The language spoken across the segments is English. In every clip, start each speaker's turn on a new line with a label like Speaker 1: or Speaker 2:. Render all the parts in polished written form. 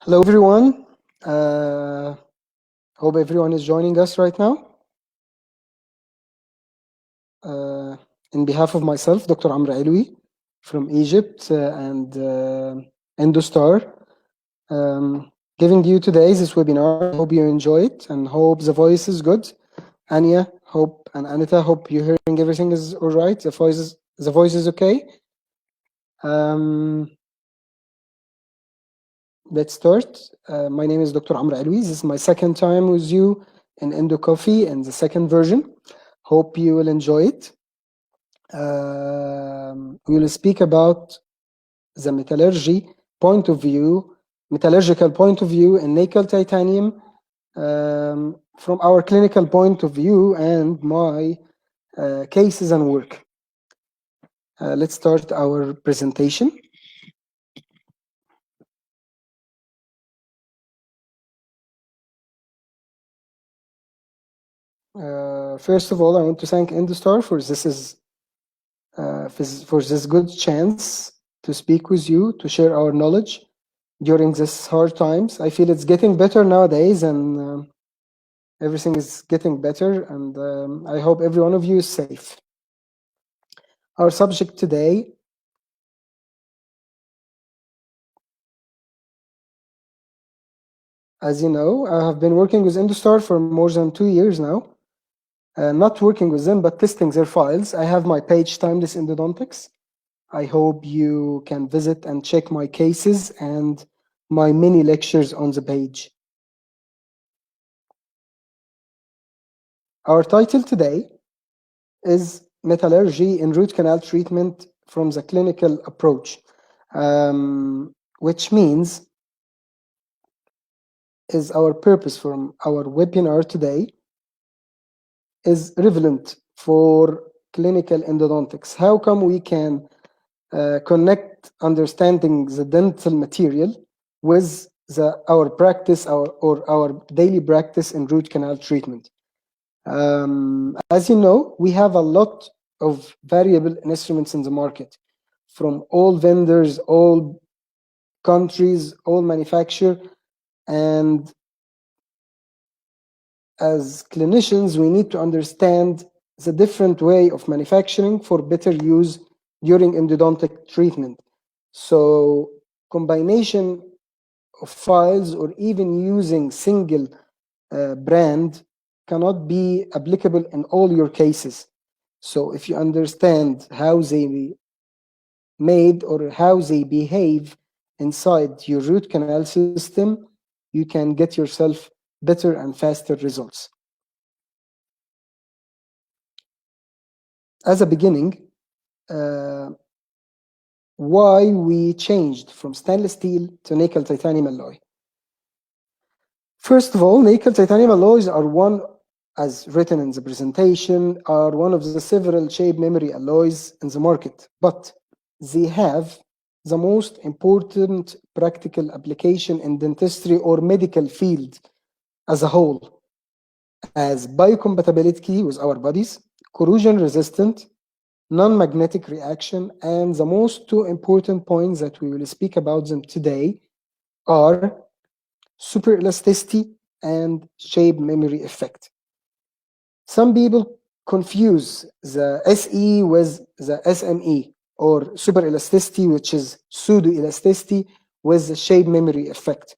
Speaker 1: Hello, everyone. Hope everyone is joining us right now. In behalf of myself, Dr. Amr Alwi from Egypt and Endostar, giving you today this webinar. Hope you enjoy it and hope the voice is good. Anya, hope, and Anita, hope you're hearing everything is all right. The voice is okay. Let's start. My name is Dr. Amr Alwi. This is my second time with you in Endo Coffee in the second version. Hope you will enjoy it. We will speak about the metallurgical point of view in nickel titanium from our clinical point of view and my cases and work. Let's start our presentation. First of all, I want to thank Endostar for this good chance to speak with you, to share our knowledge during this hard times. I feel it's getting better nowadays, and everything is getting better, and I hope every one of you is safe. Our subject today as you know, I have been working with Endostar for more than 2 years now. Not working with them, but testing their files. I have my page, Timeless Endodontics. I hope you can visit and check my cases and my mini lectures on the page. Our title today is Metallurgy in Root Canal Treatment from the Clinical Approach, which means is our purpose from our webinar today is relevant for clinical endodontics. How come we can connect understanding the dental material with our practice or our daily practice in root canal treatment? As you know, we have a lot of variable instruments in the market from all vendors, all countries, all manufacturers, and as clinicians, we need to understand the different way of manufacturing for better use during endodontic treatment. So combination of files or even using single brand cannot be applicable in all your cases. So if you understand how they made or how they behave inside your root canal system, you can get yourself better and faster results. As a beginning, why we changed from stainless steel to nickel titanium alloy. First of all, nickel titanium alloys are one, as written in the presentation, are one of the several shape memory alloys in the market, but they have the most important practical application in dentistry or medical field as a whole, as biocompatibility with our bodies, corrosion resistant, non-magnetic reaction, and the most two important points that we will speak about them today are super elasticity and shape memory effect. Some people confuse the SE with the SME, or super elasticity, which is pseudo elasticity, with the shape memory effect.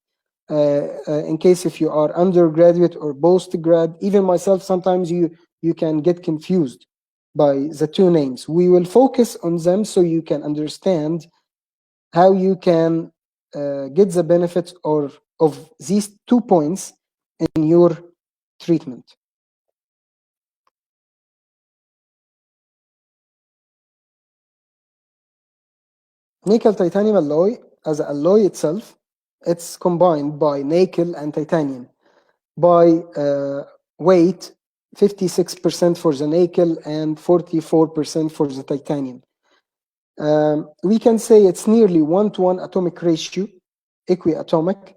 Speaker 1: In case if you are undergraduate or postgrad, even myself, sometimes you can get confused by the two names. We will focus on them so you can understand how you can get the benefits of these 2 points in your treatment. Nickel titanium alloy, as an alloy itself, it's combined by nickel and titanium. By weight, 56% for the nickel and 44% for the titanium. We can say it's nearly 1-to-1 atomic ratio, equiatomic,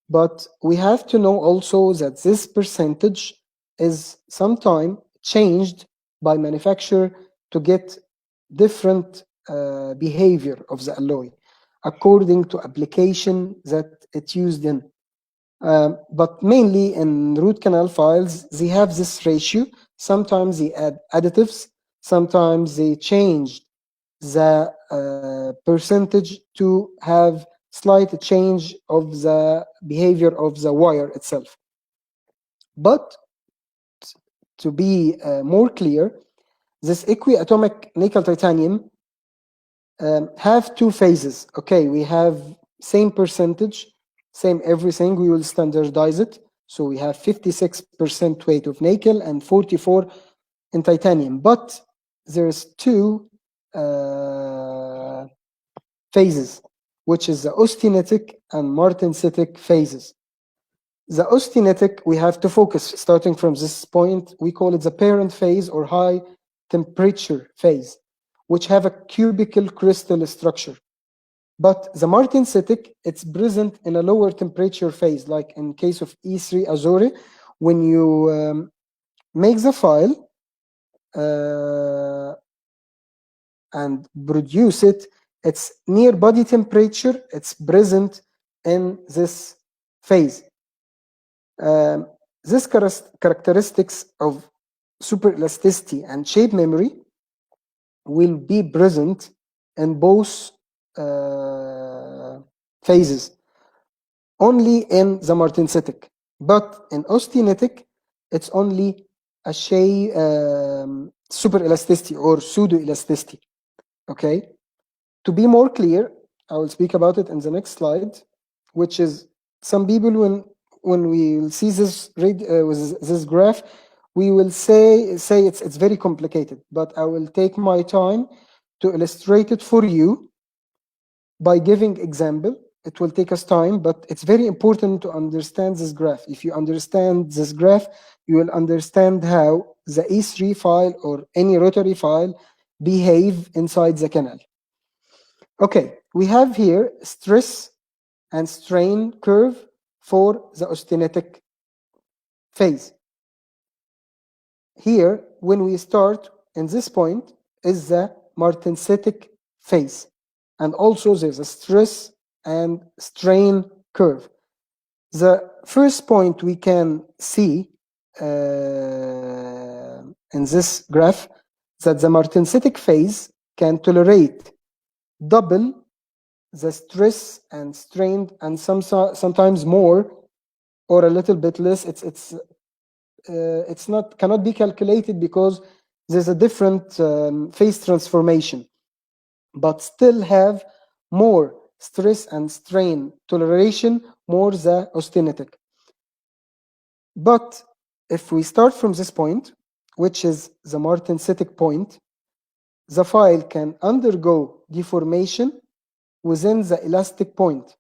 Speaker 1: but we have to know also that this percentage is sometimes changed by manufacturer to get different behavior of the alloy according to application that it's used in. But mainly in root canal files, they have this ratio. Sometimes they add additives, sometimes they change the percentage to have slight change of the behavior of the wire itself. But to be more clear, this equiatomic nickel titanium have two phases. Okay, we have same percentage, same everything, we will standardize it. So we have 56% weight of nickel and 44 in titanium. But there's two phases, which is the austenitic and martensitic phases. The austenitic, we have to focus starting from this point. We call it the parent phase or high temperature phase, which have a cubical crystal structure. But the martensitic, it's present in a lower temperature phase, like in case of E3 Azure. When you make the file and produce it, it's near body temperature, it's present in this phase. This characteristics of superelasticity and shape memory will be present in both phases, only in the martensitic. But in austenitic, it's only a superelasticity or pseudo-elasticity. Okay? To be more clear, I will speak about it in the next slide, which is some people, when we will see this this graph, we will say it's very complicated, but I will take my time to illustrate it for you by giving example. It will take us time, but it's very important to understand this graph. If you understand this graph, you will understand how the E3 file or any rotary file behave inside the canal. Okay, we have here stress and strain curve for the austenitic phase. Here, when we start in this point, is the martensitic phase. And also there's a stress and strain curve. The first point we can see in this graph that the martensitic phase can tolerate double the stress and strain, and sometimes more or a little bit less. It's not cannot be calculated because there's a different phase transformation, but still have more stress and strain toleration, more the austenitic. But if we start from this point, which is the martensitic point, the file can undergo deformation within the elastic point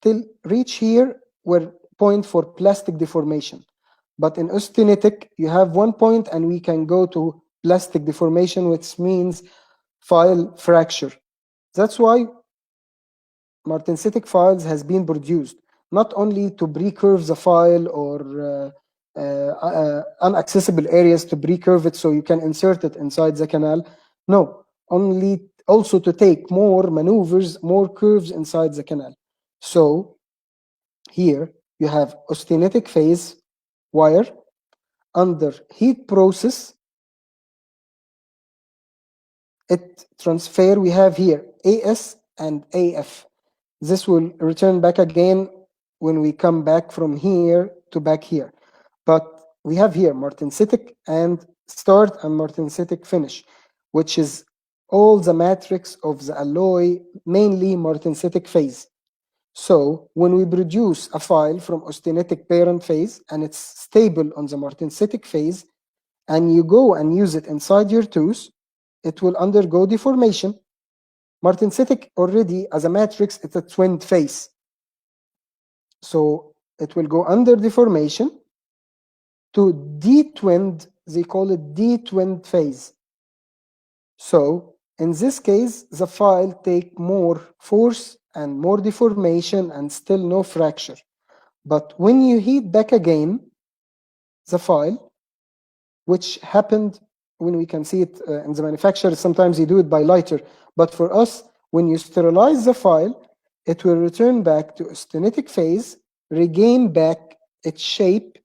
Speaker 1: till reach here where point for plastic deformation. But in austenitic, you have one point and we can go to plastic deformation, which means file fracture. That's why martensitic files has been produced, not only to pre-curve the file or unaccessible areas to pre-curve it so you can insert it inside the canal. No, only also to take more maneuvers, more curves inside the canal. So here you have austenitic phase wire under heat process. It transfer, we have here AS and AF. This will return back again when we come back from here to back here. But we have here martensitic and start and martensitic finish, which is all the matrix of the alloy, mainly martensitic phase. So when we produce a file from austenitic parent phase and it's stable on the martensitic phase, and you go and use it inside your tooth, it will undergo deformation. Martensitic already as a matrix, it's a twinned phase. So it will go under deformation to detwinned, they call it detwinned phase. So in this case, the file take more force and more deformation and still no fracture. But when you heat back again the file, which happened when we can see it in the manufacturer, sometimes you do it by lighter. But for us, when you sterilize the file, it will return back to austenitic phase, regain back its shape,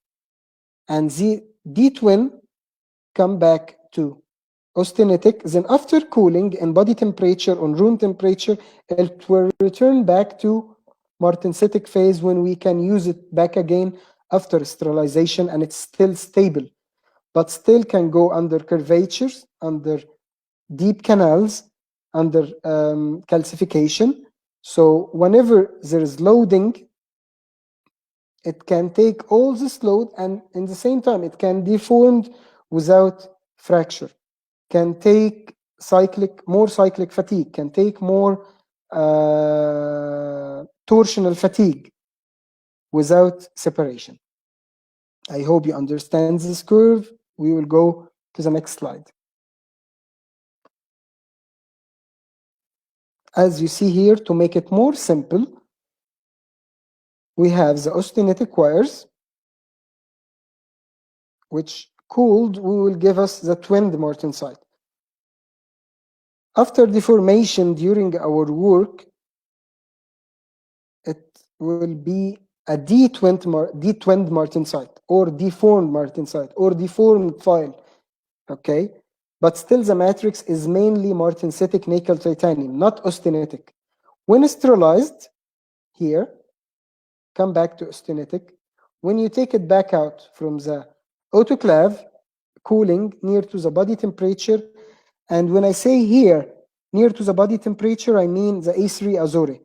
Speaker 1: and the D-twin come back to austenitic. Then after cooling in body temperature on room temperature, it will return back to martensitic phase when we can use it back again after sterilization, and it's still stable, but still can go under curvatures, under deep canals, under calcification. So whenever there is loading, it can take all this load, and in the same time it can deform without fracture, can take more cyclic fatigue, can take more torsional fatigue without separation. I hope you understand this curve. We will go to the next slide. As you see here, to make it more simple, we have the austenitic wires, which cooled will give us the twinned martensite. After deformation during our work, it will be a D-twinned martensite, or deformed martensite, or deformed file, okay? But still the matrix is mainly martensitic nickel titanium, not austenitic. When sterilized, here, come back to austenitic. When you take it back out from the autoclave, cooling near to the body temperature, and when I say here, near to the body temperature, I mean the A3 Azure.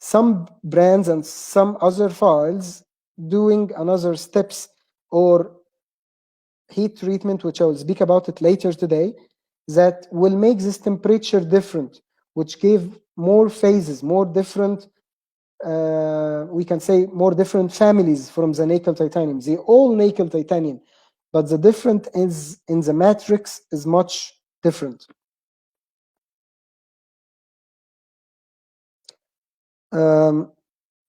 Speaker 1: Some brands and some other files doing another steps or heat treatment, which I will speak about it later today, that will make this temperature different, which give more phases, more different, we can say more different families from the nickel titanium. They all nickel titanium, but the difference is in the matrix is much different.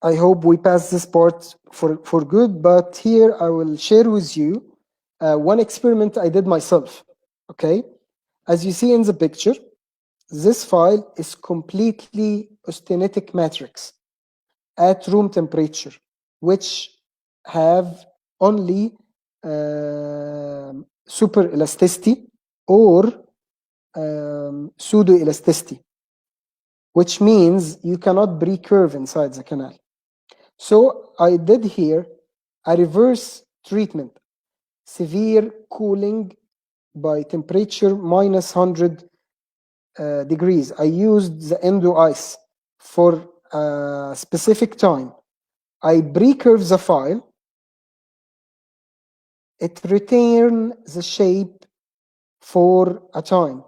Speaker 1: I hope we pass this part for good, but here I will share with you one experiment I did myself, okay? As you see in the picture, this file is completely austenitic matrix at room temperature, which have only super elasticity or pseudo elasticity, which means you cannot pre-curve inside the canal. So I did here a reverse treatment, severe cooling by temperature minus 100 degrees. I used the endo ice for a specific time. I pre-curve the file. It retains the shape for a time.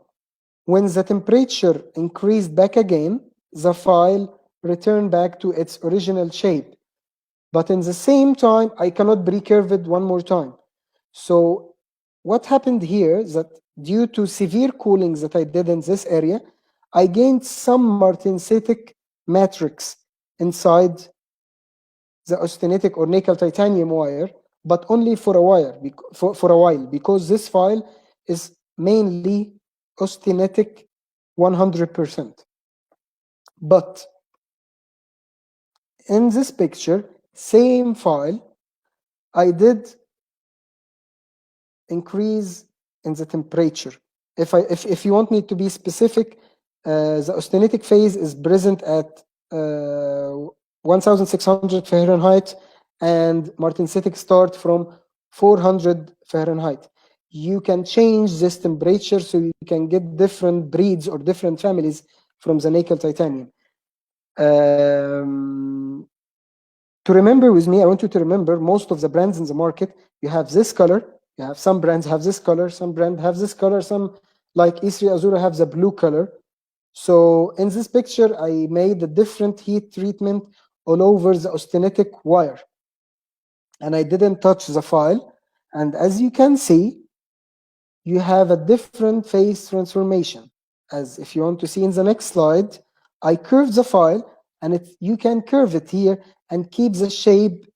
Speaker 1: When the temperature increased back again, the file returned back to its original shape. But in the same time, I cannot pre-curve it one more time. So what happened here is that due to severe cooling that I did in this area, I gained some martensitic matrix inside the austenitic or nickel titanium wire, but only for a while, because this file is mainly austenitic 100%. But in this picture, same file, I did increase in the temperature. If you want me to be specific, the austenitic phase is present at 1600 Fahrenheit, and martensitic start from 400 Fahrenheit. You can change this temperature so you can get different breeds or different families from the nickel titanium. To remember with me, I want you to remember most of the brands in the market, you have this color, you have some brands have this color, some brands have this color, some like E3 Azura have the blue color. So in this picture, I made a different heat treatment all over the austenitic wire. And I didn't touch the file. And as you can see, you have a different phase transformation. As if you want to see in the next slide, I curved the file, and you can curve it here and keep the shape,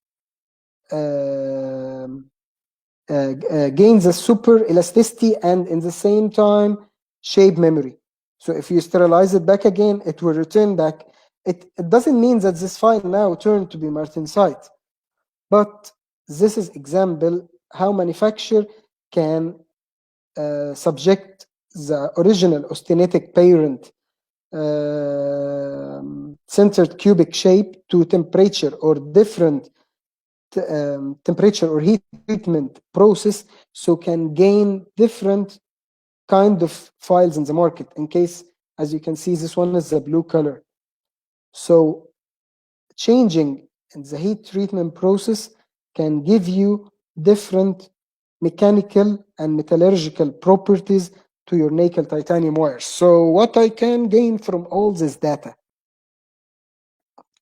Speaker 1: gain the super elasticity, and in the same time shape memory. So if you sterilize it back again, it will return back it doesn't mean that this file now turned to be martensite, but this is example how manufacturer can subject the original austenitic parent centered cubic shape to temperature or different temperature or heat treatment process, so can gain different kind of files in the market. In case, as you can see, this one is the blue color. So changing in the heat treatment process can give you different mechanical and metallurgical properties to your nickel titanium wires. So what I can gain from all this data,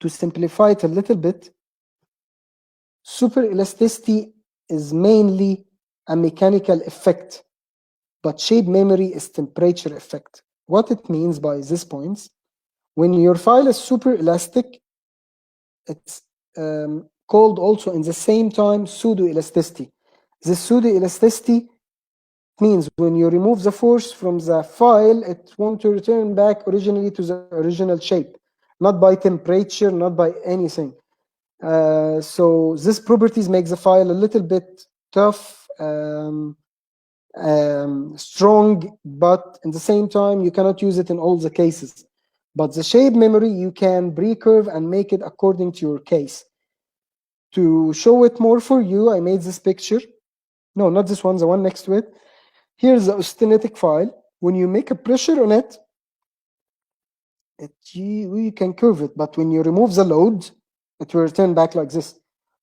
Speaker 1: to simplify it a little bit, super elasticity is mainly a mechanical effect, but shape memory is temperature effect. What it means by this points, when your file is super elastic, it's called also in the same time pseudo elasticity. This pseudo elasticity means when you remove the force from the file, it wants to return back originally to the original shape, not by temperature, not by anything. So this properties make the file a little bit tough, strong, but in the same time you cannot use it in all the cases. But the shape memory, you can pre-curve and make it according to your case. To show it more for you, I made this picture. No, not this one, the one next to it. Here's the austenitic file. When you make a pressure on it, you can curve it, but when you remove the load, it will return back like this.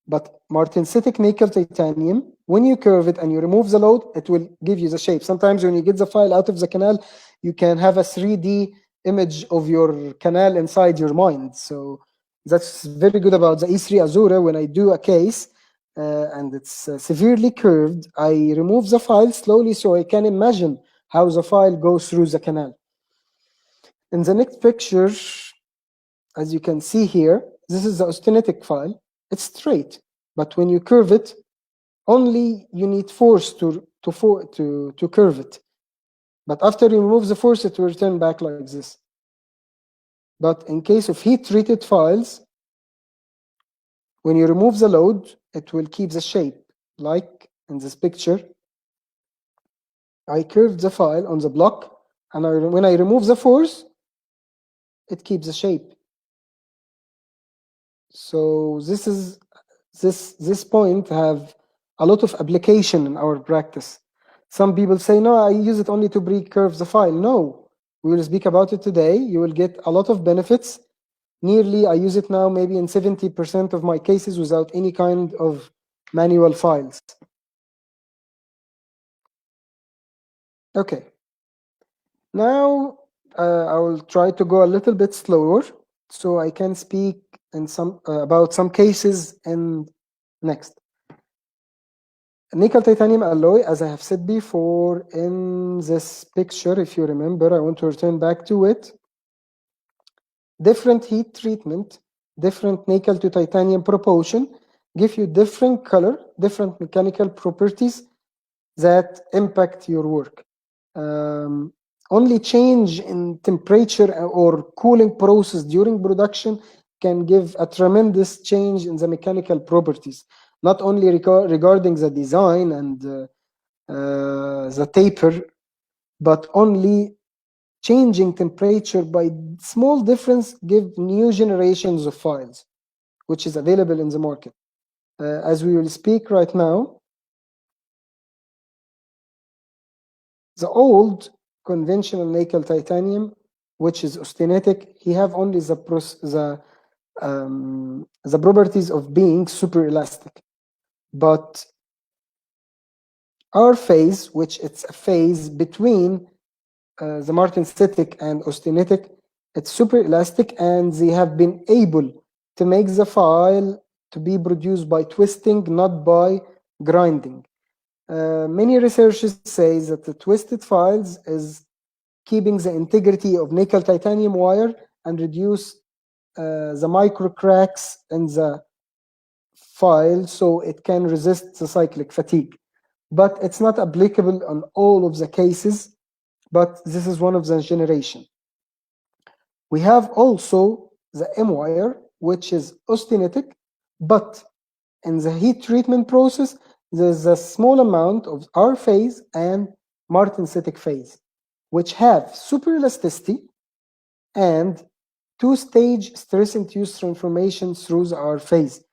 Speaker 1: But martensitic nickel titanium, when you curve it and you remove the load, it will give you the shape. Sometimes when you get the file out of the canal, you can have a 3D image of your canal inside your mind. So that's very good about the E3 Azura. When I do a case and it's severely curved, I remove the file slowly so I can imagine how the file goes through the canal. In the next picture, as you can see here, this is the austenitic file. It's straight, but when you curve it, only you need force to curve it. But after you remove the force, it will return back like this. But in case of heat-treated files, when you remove the load, it will keep the shape, like in this picture. I curved the file on the block, and when I remove the force, it keeps the shape. So this point have a lot of application in our practice. Some people say, no, I use it only to pre-curve the file. No, we will speak about it today. You will get a lot of benefits. Nearly, I use it now maybe in 70% of my cases without any kind of manual files. Okay. Now, I will try to go a little bit slower so I can speak in about some cases in next. Nickel titanium alloy, as I have said before in this picture, if you remember, I want to return back to it. Different heat treatment, different nickel to titanium proportion give you different color, different mechanical properties that impact your work. Only change in temperature or cooling process during production can give a tremendous change in the mechanical properties, not only regarding the design and the taper, but only changing temperature by small difference give new generations of files, which is available in the market. As we will speak right now, the old conventional nickel titanium, which is austenitic, he have only the properties of being super elastic. But our phase, which it's a phase between the martensitic and austenitic, it's super elastic, and they have been able to make the file to be produced by twisting, not by grinding. Many researchers say that the twisted files is keeping the integrity of nickel titanium wire and reduce the micro cracks in the file so it can resist the cyclic fatigue. But it's not applicable on all of the cases, but this is one of the generation. We have also the M wire, which is austenitic, but in the heat treatment process, there's a small amount of R phase and martensitic phase, which have super elasticity and two-stage stress-induced transformation through the R phase,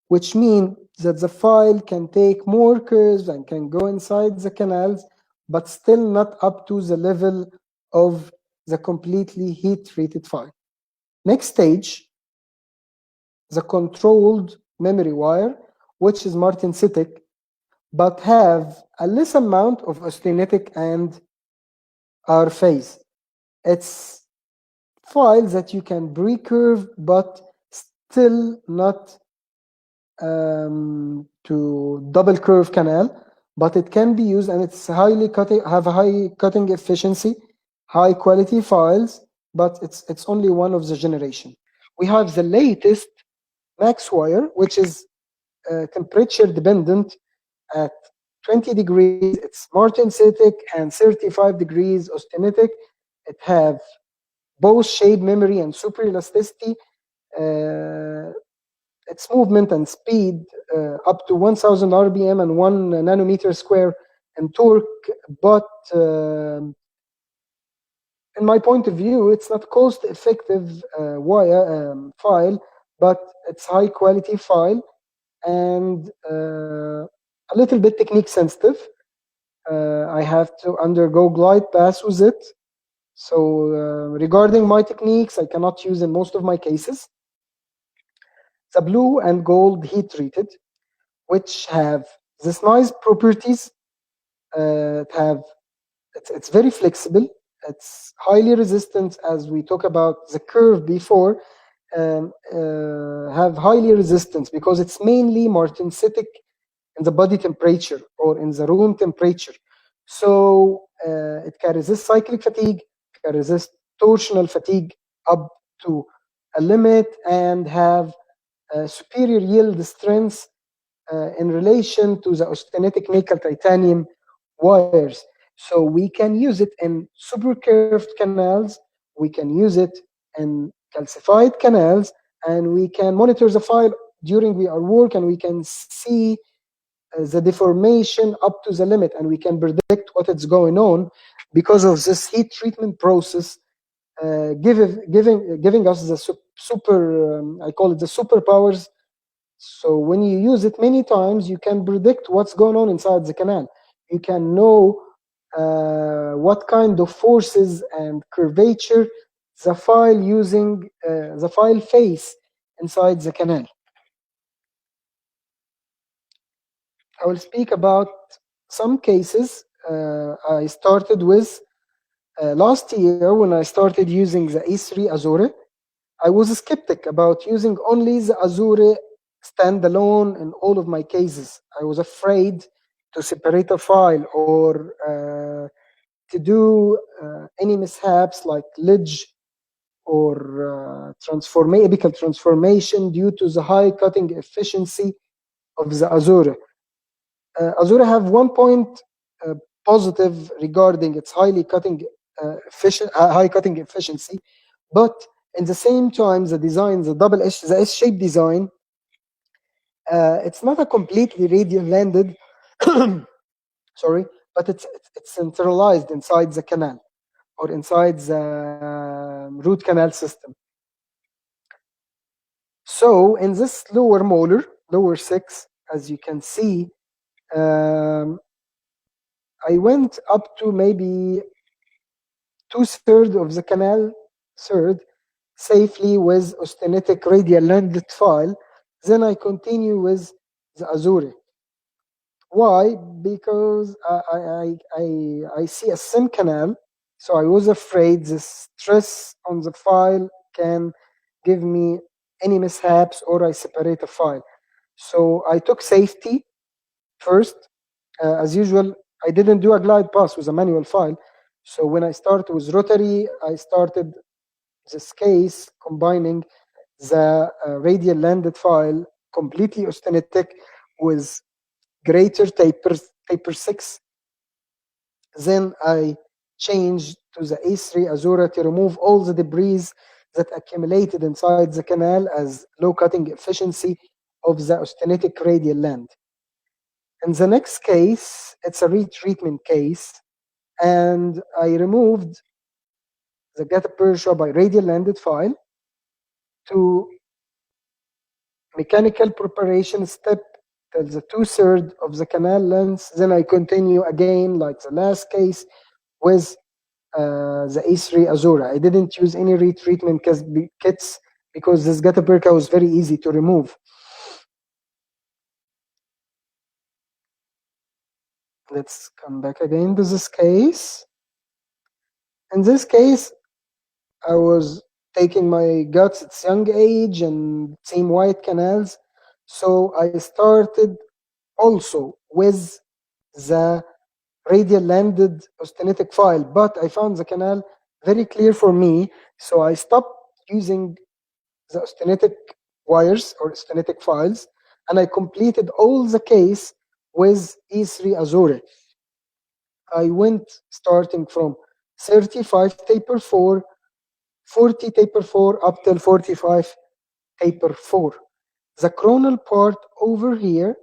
Speaker 1: which means that the file can take more curves and can go inside the canals, but still not up to the level of the completely heat-treated file. Next stage, the controlled memory wire, which is martensitic, but have a less amount of austenitic and R phase. It's files that you can pre-curve, but still not to double curve canal, but it can be used, and it's highly cutting, have a high cutting efficiency, high quality files, but it's only one of the generation. We have the latest max wire, which is temperature dependent at 20 degrees. It's martensitic and 35 degrees austenitic. It have both shape memory and super elasticity. Its movement and speed up to 1000 RPM and 1 nanometer square and torque, but in my point of view, it's not cost effective wire file, but it's high quality file and a little bit technique sensitive. I have to undergo glide path with it. So regarding my techniques, I cannot use in most of my cases. The blue and gold heat treated, which have this nice properties. It's very flexible. It's highly resistant, as we talk about the curve before. Have highly resistance because it's mainly martensitic in the body temperature or in the room temperature. So it can resist cyclic fatigue, can resist torsional fatigue up to a limit, and have superior yield strength in relation to the austenitic nickel titanium wires. So we can use it in super curved canals, we can use it in calcified canals, and we can monitor the file during our work, and we can see the deformation up to the limit, and we can predict what is going on because of this heat treatment process, giving us the super I call it the superpowers. So when you use it many times, you can predict what's going on inside the canal. You can know what kind of forces and curvature the file using the file face inside the canal. I will speak about some cases I started with last year when I started using the A3 Azure. I was a skeptic about using only the Azure standalone in all of my cases. I was afraid to separate a file or to do any mishaps like lidge or apical transformation due to the high cutting efficiency of the Azure. Azure have one point positive regarding its high cutting efficiency, but in the same time, the design, the S-shaped design, it's not a completely radial landed, sorry, but it's centralized inside the canal or inside the root canal system. So in this lower molar, lower 6, as you can see, I went up to maybe 2/3 of the canal third safely with austenitic radial landed file. Then I continue with the Azure. Why? Because I see a sim canal, so I was afraid the stress on the file can give me any mishaps or I separate a file. So I took safety first. As usual, I didn't do a glide path with a manual file. So when I started with rotary, I started this case combining the radial landed file completely austenitic with greater taper 6. Then I changed to the A3 Azure to remove all the debris that accumulated inside the canal as low cutting efficiency of the austenitic radial land. In the next case, it's a retreatment case, and I removed the gutta percha by radial landed file to mechanical preparation step till the 2/3 of the canal length. Then I continue again, like the last case, with the A3 Azura. I didn't use any retreatment kits because this gutta percha was very easy to remove. Let's come back again to this case. In this case, I was taking my guts at young age and same white canals. So I started also with the radial landed austenitic file, but I found the canal very clear for me. So I stopped using the austenitic wires or austenitic files, and I completed all the case with E3 Azure. I went starting from 35 taper 4, 40 taper 4 up till 45 taper 4. The coronal part over here,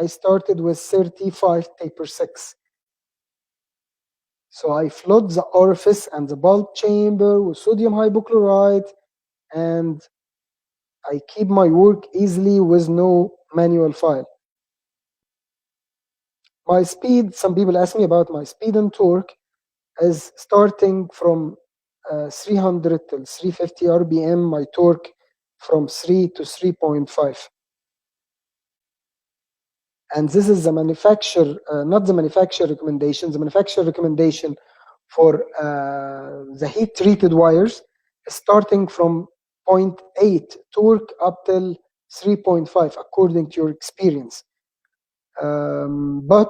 Speaker 1: I started with 35 taper 6. So I flood the orifice and the bulb chamber with sodium hypochlorite, and I keep my work easily with no manual file. My speed, some people ask me about my speed and torque, is starting from 300 till 350 RPM, my torque from 3 to 3.5. And this is the manufacturer, not the manufacturer recommendation. The manufacturer recommendation for the heat treated wires is starting from 0.8 torque up till 3.5 according to your experience. But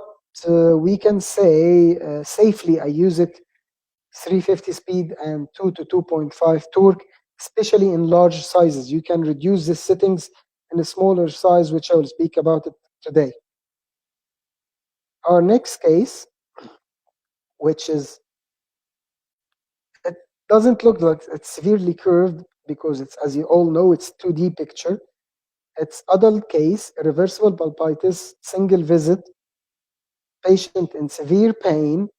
Speaker 1: we can say safely I use it 350 speed and 2 to 2.5 torque, especially in large sizes. You can reduce the settings in a smaller size, which I will speak about it today. Our next case, which is, it doesn't look like it's severely curved because it's, as you all know, it's 2D picture. It's adult case, irreversible pulpitis, single visit, patient in severe pain.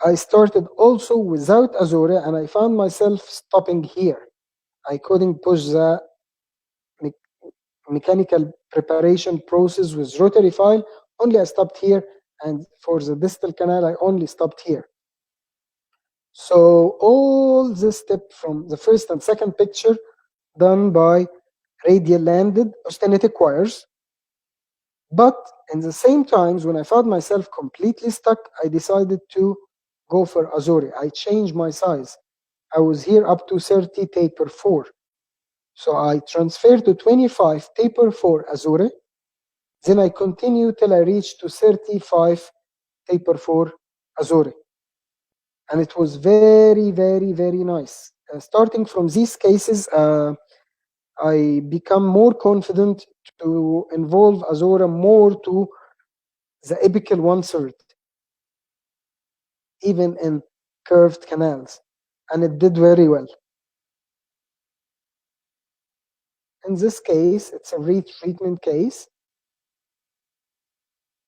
Speaker 1: I started also without Azure, and I found myself stopping here. I couldn't push the mechanical preparation process with rotary file. Only I stopped here, and for the distal canal, I only stopped here. So all this step from the first and second picture done by radial landed austenitic wires. But in the same times, when I found myself completely stuck, I decided to go for Azure. I changed my size. I was here up to 30 taper 4. So I transferred to 25 taper 4 Azure. Then I continue till I reach to 35 taper 4 Azure. And it was very, very, very nice. Starting from these cases, I become more confident to involve Azure more to the apical 1/3, even in curved canals. And it did very well. In this case, it's a retreatment case.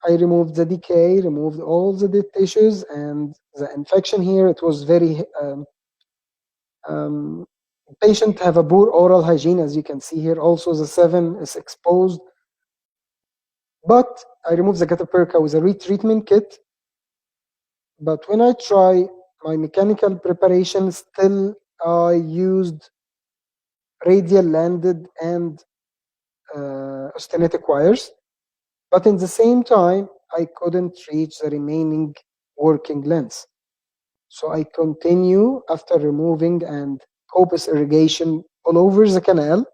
Speaker 1: I removed the decay, removed all the dead tissues, and the infection here, it was very, patient have a poor oral hygiene, as you can see here. Also, the 7 is exposed. But I removed the gutta percha with a retreatment kit. But when I try my mechanical preparation, still I used radial landed and austenitic wires. But in the same time, I couldn't reach the remaining working length. So I continue after removing and copious irrigation all over the canal.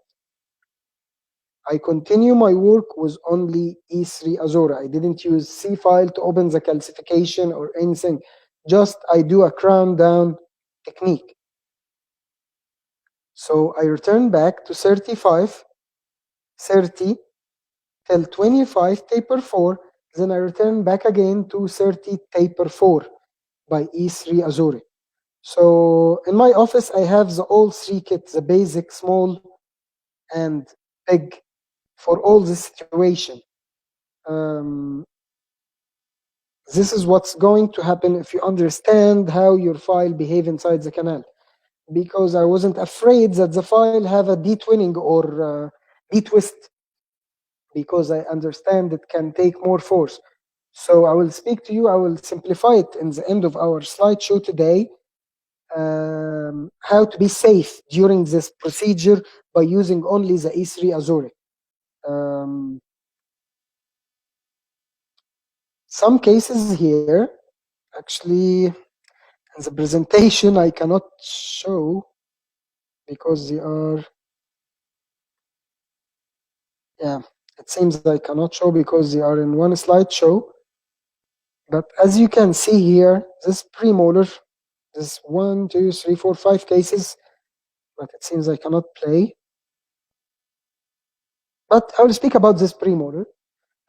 Speaker 1: I continue my work with only E3 Azure. I didn't use C file to open the calcification or anything. Just I do a crown down technique. So I return back to 35, 30 till 25 taper 4. Then I return back again to 30 taper 4 by E3 Azure. So in my office, I have the all three kits, the basic, small, and big, for all this situation. Um, this is what's going to happen if you understand how your file behave inside the canal. Because I wasn't afraid that the file have a detwinning or detwist, because I understand it can take more force. So I will speak to you, I will simplify it in the end of our slideshow today, how to be safe during this procedure by using only the E3 Azure. Um, some cases here, actually, in the presentation, I cannot show because they are, yeah, it seems I cannot show because they are in one slideshow. But as you can see here, this premolar, this 1, 2, 3, 4, 5 cases, but it seems I cannot play. But I will speak about this premolar.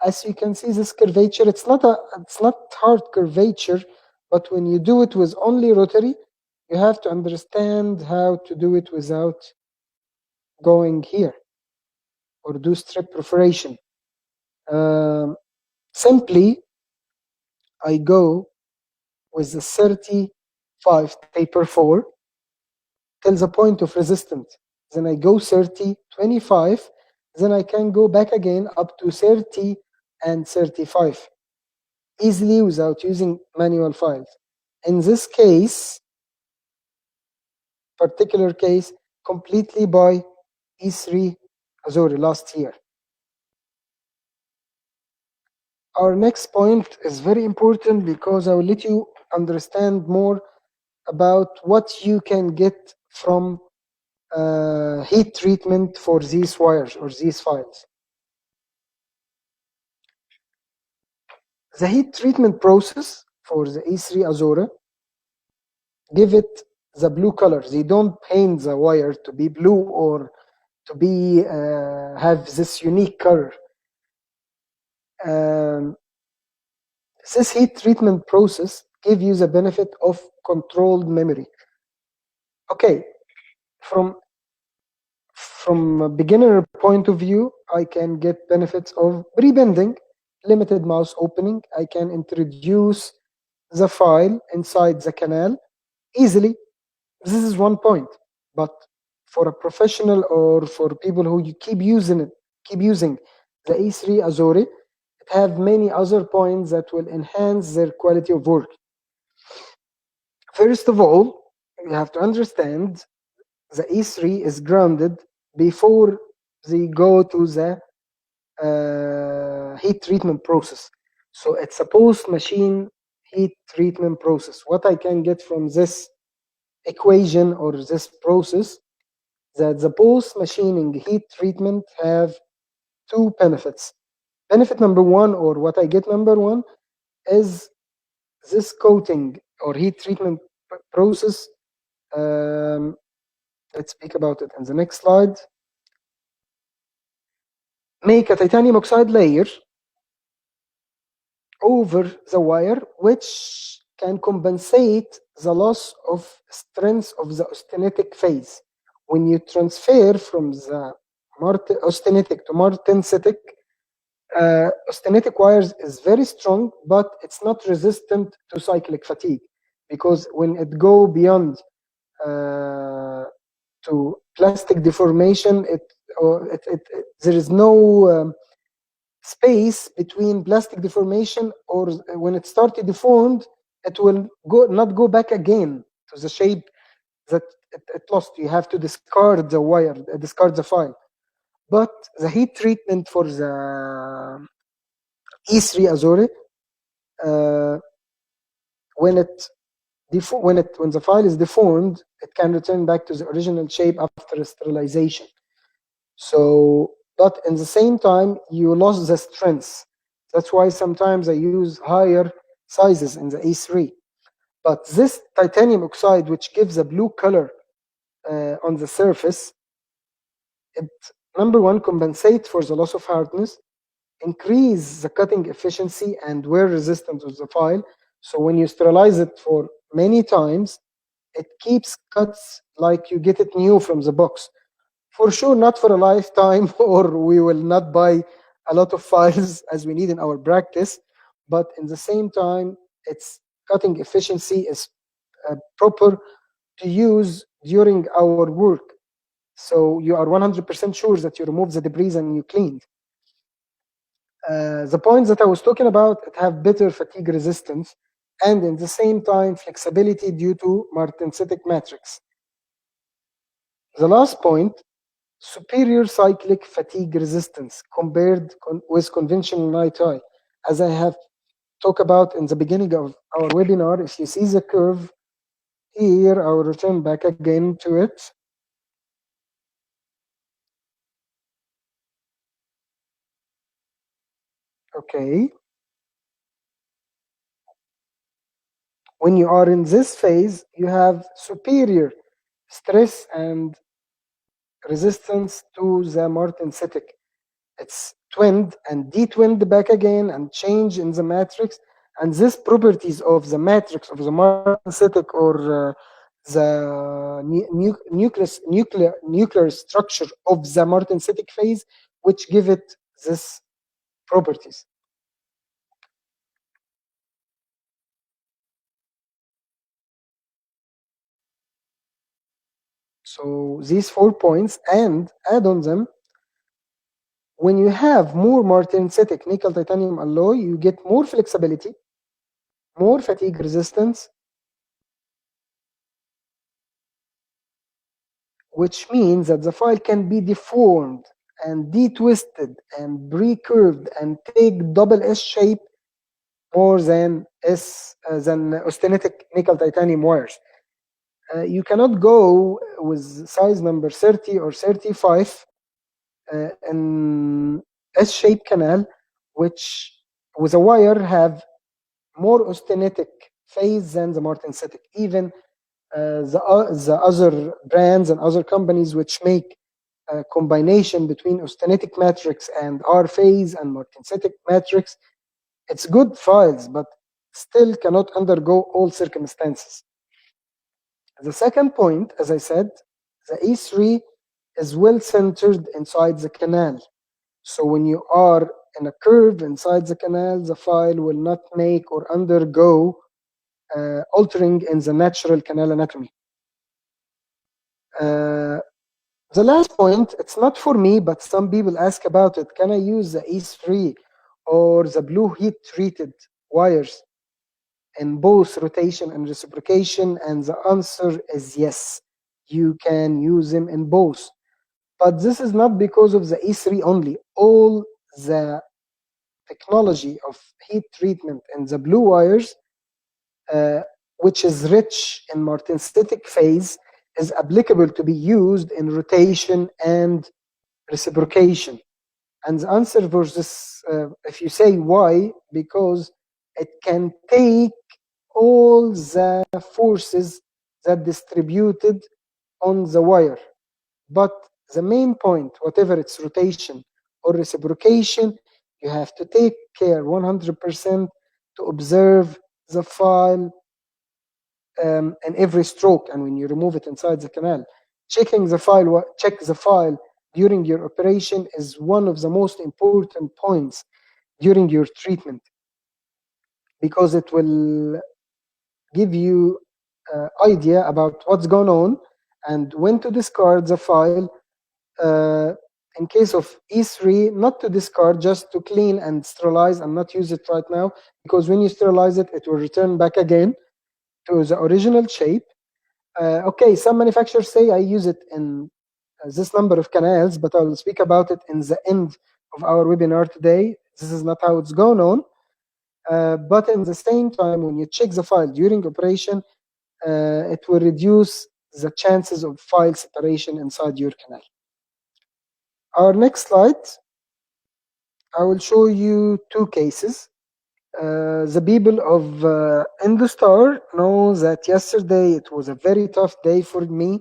Speaker 1: As you can see, this curvature, it's not hard curvature, but when you do it with only rotary, you have to understand how to do it without going here or do strip perforation. Simply, I go with the 35 taper 4 till the point of resistance. Then I go 30, 25, then I can go back again up to 30 and 35 easily without using manual files. In this case, particular case, completely by E3 Azure last year. Our next point is very important because I will let you understand more about what you can get from heat treatment for these wires or these files. The heat treatment process for the E3 Azure give it the blue color. They don't paint the wire to be blue or to be have this unique color. Um, this heat treatment process give you the benefit of controlled memory. Okay, from a beginner point of view, I can get benefits of pre-bending, limited mouse opening. I can introduce the file inside the canal easily. This is one point. But for a professional or for people who you keep using the E3 Azure, it have many other points that will enhance their quality of work. First of all, you have to understand the E3 is grounded before they go to the heat treatment process. So it's a post-machine heat treatment process. What I can get from this equation or this process, that the post-machining heat treatment have two benefits. Benefit number one, or what I get number one, is this coating or heat treatment process. Let's speak about it in the next slide. Make a titanium oxide layer over the wire, which can compensate the loss of strength of the austenitic phase. When you transfer from the austenitic to martensitic, austenitic wires is very strong, but it's not resistant to cyclic fatigue, because when it go beyond to plastic deformation, there is no space between plastic deformation, or when it started deformed, it will not go back again to the shape that it lost. You have to discard the wire, discard the file. But the heat treatment for the E3 Azure, when the file is deformed, it can return back to the original shape after sterilization. So, but in the same time, you lost the strength. That's why sometimes I use higher sizes in the E3. But this titanium oxide, which gives a blue color on the surface, it, number one, compensate for the loss of hardness, increase the cutting efficiency and wear resistance of the file. So when you sterilize it for many times, it keeps cuts like you get it new from the box. For sure, not for a lifetime, or we will not buy a lot of files as we need in our practice. But in the same time, its cutting efficiency is proper to use during our work. So you are 100% sure that you remove the debris and you cleaned. The points that I was talking about, it have better fatigue resistance and in the same time flexibility due to martensitic matrix. The last point, superior cyclic fatigue resistance compared with conventional night eye. As I have talked about in the beginning of our webinar, if you see the curve here, I will return back again to it. Okay. When you are in this phase, you have superior stress and resistance to the martensitic. It's twinned and detwinned back again and change in the matrix. And these properties of the matrix of the martensitic or the nuclear structure of the martensitic phase, which give it this properties. So these 4 points, and add on them, when you have more martensitic nickel titanium alloy, you get more flexibility, more fatigue resistance, which means that the file can be deformed and detwisted and pre-curved and take double S shape more than austenitic nickel titanium wires. You cannot go with size number 30 or 35 an S-shaped canal, which with a wire have more austenitic phase than the martensitic. Even the other brands and other companies which make a combination between austenitic matrix and R phase and martensitic matrix, it's good files, but still cannot undergo all circumstances. The second point, as I said, the E3 is well centered inside the canal. So when you are in a curve inside the canal, the file will not make or undergo altering in the natural canal anatomy. The last point, it's not for me, but some people ask about it. Can I use the E3 or the blue heat treated wires in both rotation and reciprocation? And the answer is yes, you can use them in both. But this is not because of the E3 only. All the technology of heat treatment in the blue wires, which is rich in martensitic phase, is applicable to be used in rotation and reciprocation. And the answer for this, if you say why, because it can take all the forces that distributed on the wire. But the main point, whatever it's rotation or reciprocation, you have to take care 100% to observe the file in every stroke. And when you remove it inside the canal, check the file during your operation is one of the most important points during your treatment, because it will give you idea about what's going on and when to discard the file. In case of E3, not to discard, just to clean and sterilize and not use it right now, because when you sterilize it, it will return back again to the original shape. Okay, some manufacturers say I use it in this number of canals, but I will speak about it in the end of our webinar today. This is not how it's going on. But in the same time, when you check the file during operation, it will reduce the chances of file separation inside your canal. Our next slide, I will show you two cases. The people of Endostar know that yesterday it was a very tough day for me.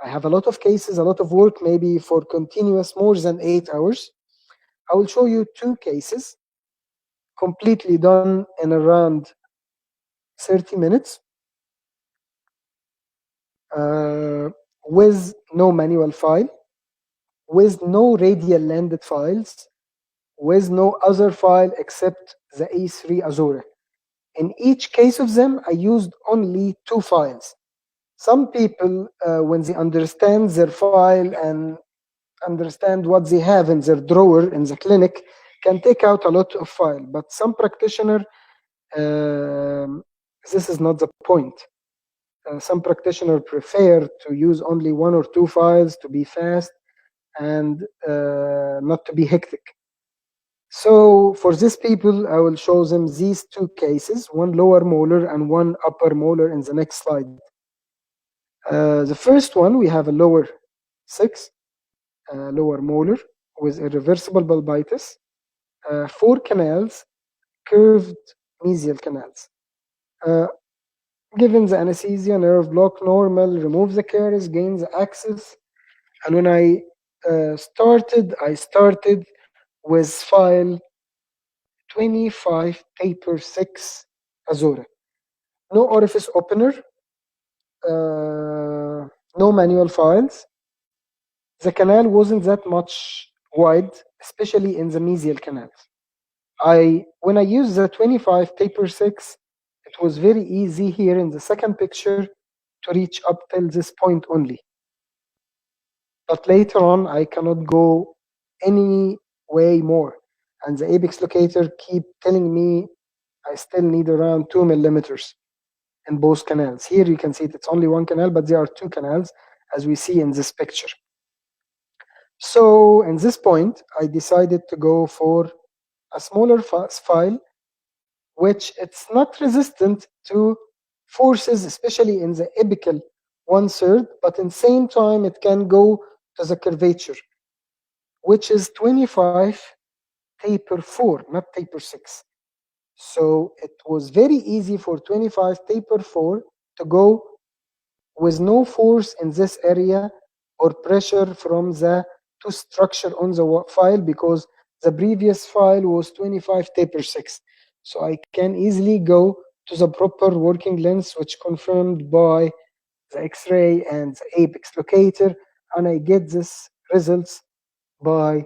Speaker 1: I have a lot of cases, a lot of work, maybe for continuous more than 8 hours. I will show you two cases completely done in around 30 minutes. uh, with no manual file, with no radial landed files, with no other file except the E3 Azure. In each case of them, I used only two files. Some people, when they understand their file and understand what they have in their drawer in the clinic, can take out a lot of file. But some practitioner, this is not the point. Some practitioner prefer to use only one or two files to be fast and not to be hectic. So for these people, I will show them these two cases, one lower molar and one upper molar in the next slide. The first one, we have a lower 6, lower molar with irreversible bulbitis, 4 canals, curved mesial canals. Given the anesthesia, nerve block normal, remove the caries, gain the access. And when I started with file 25 taper 6 Azure. No orifice opener, no manual files. The canal wasn't that much wide, especially in the mesial canals. When I used the 25 taper 6, it was very easy here in the second picture to reach up till this point only. But later on, I cannot go any way more. And the apex locator keep telling me I still need around 2 millimeters in both canals. Here you can see it's only one canal, but there are two canals, as we see in this picture. So in this point, I decided to go for a smaller file, which it's not resistant to forces, especially in the apical 1/3, but in the same time, it can go to the curvature, which is 25 taper 4, not taper 6. So it was very easy for 25 taper 4 to go with no force in this area or pressure from the to structure on the file, because the previous file was 25 taper 6. So I can easily go to the proper working length, which confirmed by the X-ray and the apex locator, and I get this results by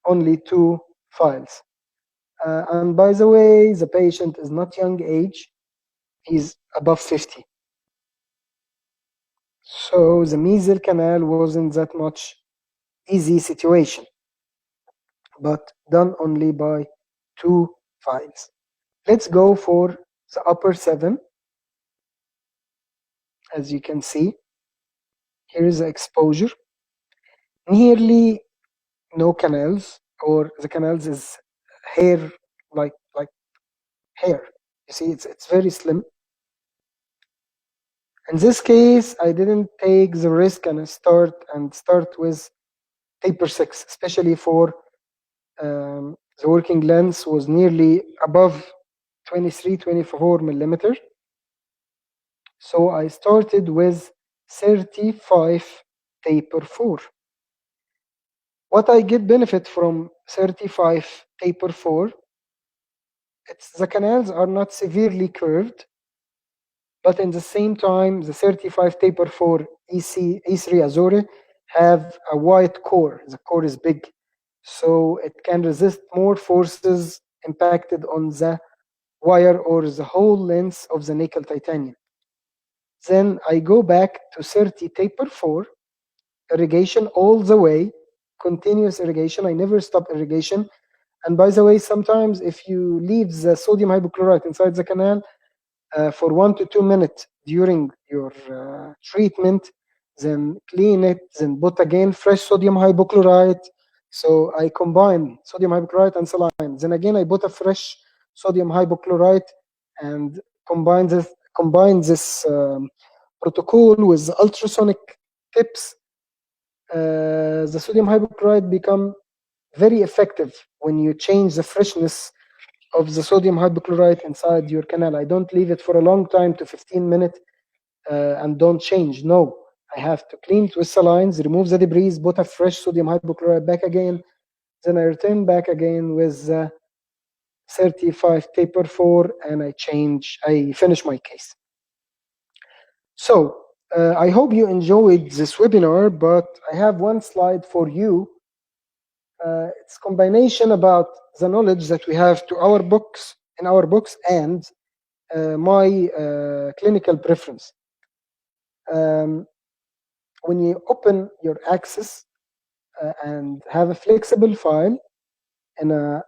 Speaker 1: only two files. And by the way, the patient is not young age, he's above 50. So the mesial canal wasn't that much easy situation, but done only by two files. Let's go for the upper 7. As you can see, here is the exposure. Nearly no canals, or the canals is hair, like hair. You see, it's very slim. In this case, I didn't take the risk and start with taper 6, especially for the working length was nearly above 23-24 millimeter. So I started with 35 taper 4. What I get benefit from 35 taper 4, the canals are not severely curved, but in the same time, the 35 taper 4 E3 Azure have a wide core. The core is big, so it can resist more forces impacted on the wire or the whole length of the nickel titanium. Then I go back to 30 taper 4, irrigation all the way, continuous irrigation. I never stop irrigation. And by the way, sometimes if you leave the sodium hypochlorite inside the canal for 1 to 2 minutes during your treatment, then clean it, then put again fresh sodium hypochlorite. So I combine sodium hypochlorite and saline. Then again, I put a fresh sodium hypochlorite and combine this protocol with the ultrasonic tips. The sodium hypochlorite become very effective when you change the freshness of the sodium hypochlorite inside your canal. I don't leave it for a long time to 15 minutes and don't change. No, I have to clean it with salines, remove the debris, put a fresh sodium hypochlorite back again. Then I return back again with 35 taper 4, and I finish my case. So I hope you enjoyed this webinar, but I have one slide for you. It's combination about the knowledge that we have to our books in our books and my clinical preference. When you open your Access and have a flexible file in a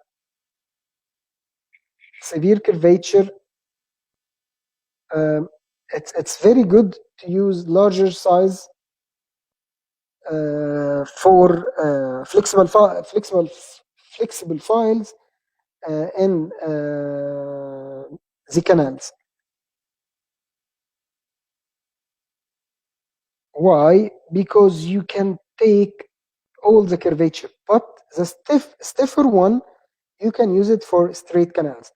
Speaker 1: severe curvature, it's very good to use larger size for flexible files in the canals. Why? Because you can take all the curvature, but the stiffer one, you can use it for straight canals.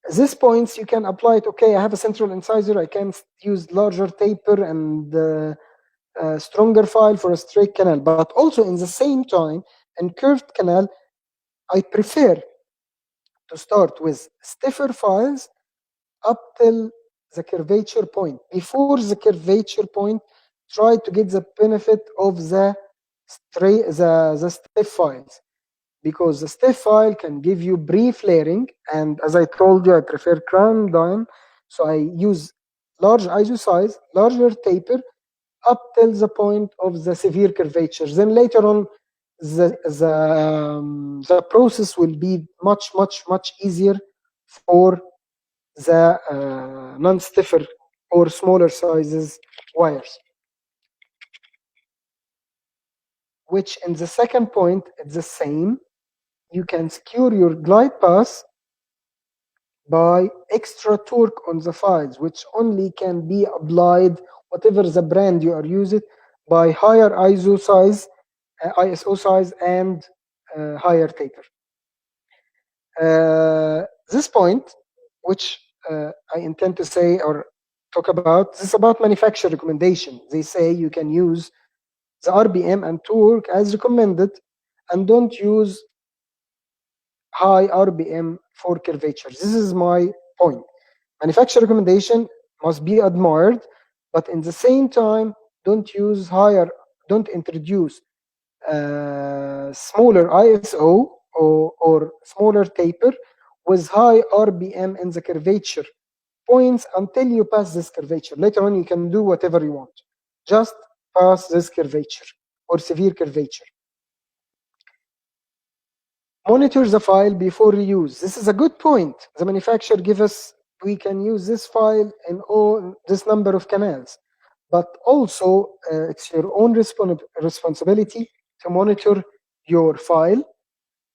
Speaker 1: At this point, you can apply it. Okay, I have a central incisor. I can use larger taper and stronger file for a straight canal. But also, in the same time, in curved canal, I prefer to start with stiffer files up till the curvature point. Before the curvature point, try to get the benefit of the stiff files, because the stiff file can give you brief layering, and as I told you, I prefer crown down, so I use large iso size, larger taper up till the point of the severe curvatures. Then later on, the process will be much easier for the non-stiffer or smaller sizes wires, which in the second point, it's the same. You can secure your glide path by extra torque on the files, which only can be applied, whatever the brand you are using, by higher ISO size and higher taper. This point, which I intend to say or talk about, this is about manufacturer recommendation. They say you can use the RPM and torque as recommended, and don't use high RPM for curvatures. This is my point. Manufacturer recommendation must be admired, but in the same time, don't introduce smaller ISO or smaller taper with high RPM in the curvature points until you pass this curvature. Later on, you can do whatever you want. Just pass this curvature or severe curvature. Monitor the file before reuse. This is a good point. The manufacturer give us, we can use this file in all this number of canals, but also it's your own responsibility to monitor your file.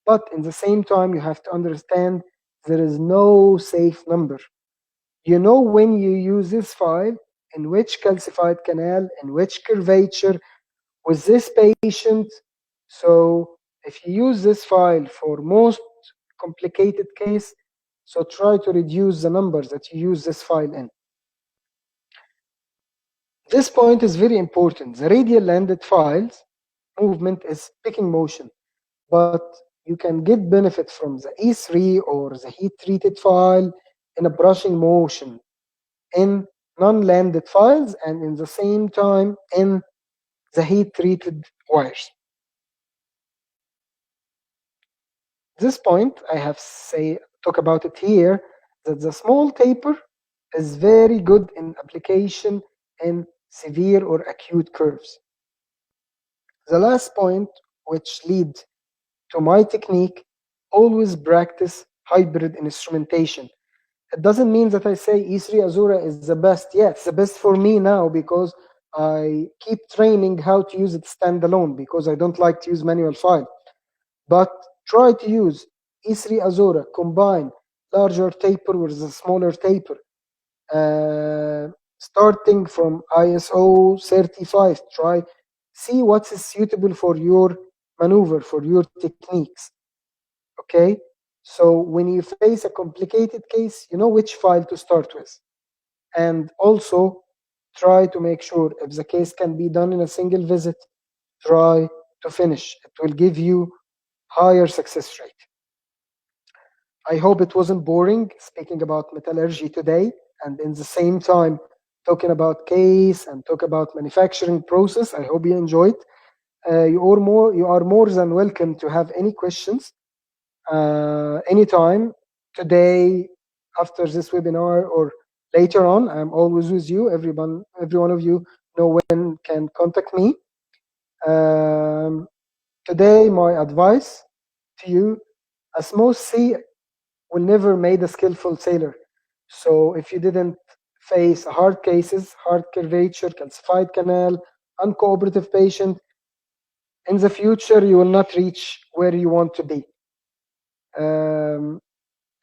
Speaker 1: But in the same time, you have to understand there is no safe number. You know when you use this file, in which calcified canal, in which curvature, with this patient. So if you use this file for most complicated case, so try to reduce the numbers that you use this file in. This point is very important. The radial landed files movement is picking motion, but you can get benefit from the E3 or the heat treated file in a brushing motion in non-landed files, and in the same time in the heat treated wires. This point I have talk about it here, that the small taper is very good in application in severe or acute curves. The last point, which lead to my technique, always practice hybrid instrumentation. It doesn't mean that I say E3 Azura is the best. Yeah, it's the best for me now because I keep training how to use it standalone because I don't like to use manual file. But try to use E3 Azura, combine larger taper with a smaller taper. Starting from ISO 35, see what is suitable for your maneuver, for your techniques. Okay, so when you face a complicated case, you know which file to start with. And also try to make sure if the case can be done in a single visit, try to finish. It will give you higher success rate. I hope it wasn't boring speaking about metallurgy today, and in the same time talking about case and talk about manufacturing process. I hope you enjoyed. You are more than welcome to have any questions anytime today, after this webinar, or later on. I'm always with you. Every one of you know when can contact me. Um, Today, my advice to you: a smooth sea will never made a skillful sailor. So if you didn't face hard cases, hard curvature, calcified canal, uncooperative patient, in the future you will not reach where you want to be. Um,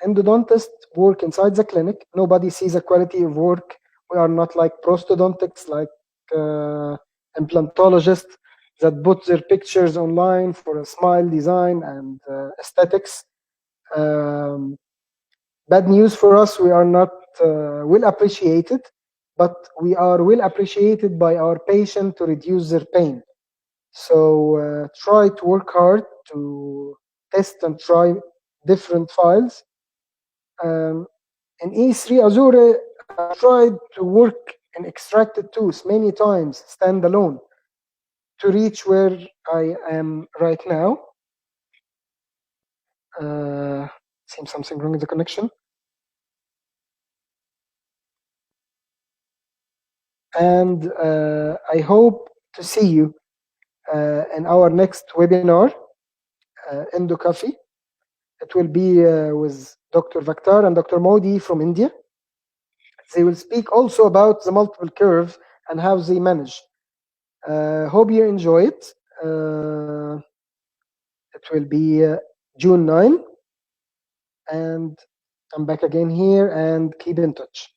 Speaker 1: Endodontists work inside the clinic. Nobody sees the quality of work. We are not like prosthodontics, like implantologists that put their pictures online for a smile design and aesthetics. Um, Bad news for us, we are not well appreciated, but we are well appreciated by our patient to reduce their pain. So try to work hard to test and try different files. In E3 Azure, I tried to work in extracted tooth many times, standalone, to reach where I am right now. Seems something wrong with the connection. And I hope to see you in our next webinar, Endo Coffee. It will be with Dr. Vaktar and Dr. Modi from India. They will speak also about the multiple curve and how they manage. Hope you enjoy it. It will be June 9, and I'm back again here, and keep in touch.